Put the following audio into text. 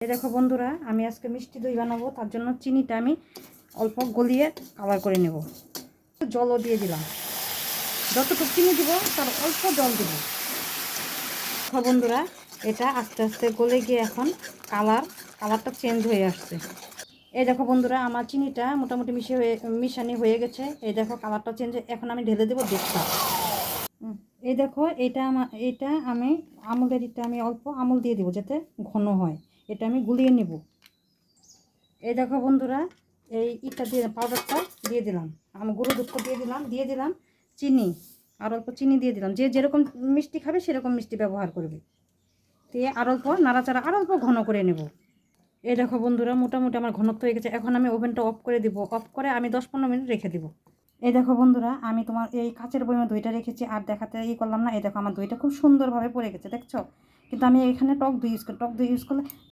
এই দেখো বন্ধুরা, আমি আজকে মিষ্টি দই বানাবো। তার জন্য চিনিটা আমি অল্প গলিয়ে কালার করে নেব। জলও দিয়ে দিলাম, যতটুকু চিনি দিব তার অল্প জল দিব। দেখো বন্ধুরা, এটা আস্তে আস্তে গলে গিয়ে এখন কালারটা চেঞ্জ হয়ে আসছে। এই দেখো বন্ধুরা, আমার চিনিটা মোটামুটি মিশানি হয়ে গেছে। এই দেখো কালারটা চেঞ্জ। এখন আমি ঢেলে দেবো দুধটা। এই দেখো, এটা আমি আমি অল্প আমুল দিয়ে দেবো যাতে ঘন হয়। এটা আমি গুলিয়ে নেব। এই দেখো বন্ধুরা, পাউডারটা দিয়ে দিলাম। আমি গুঁড়ো দুধটা দিয়ে দিলাম চিনি, আর অল্প চিনি দিয়ে দিলাম। যে যেরকম মিষ্টি খাবে সেরকম মিষ্টি ব্যবহার করবে। দিয়ে আর অল্প নাড়াচাড়া আর অল্প ঘন করে নেব। এই দেখো বন্ধুরা, মোটামুটি আমার ঘনত্ব হয়ে গেছে। এখন আমি ওভেনটা অফ করে দিব। অফ করে আমি 10-15 মিনিট রেখে দিব। এই দেখো বন্ধুরা, আমি তোমার এই কাচের বয়মে দইটা রেখেছি, আর দেখাতে করলাম না। এই দেখো আমার দইটা খুব সুন্দরভাবে পড়ে গেছে, দেখছো? কিন্তু আমি এখানে টক দই ইউজ করলে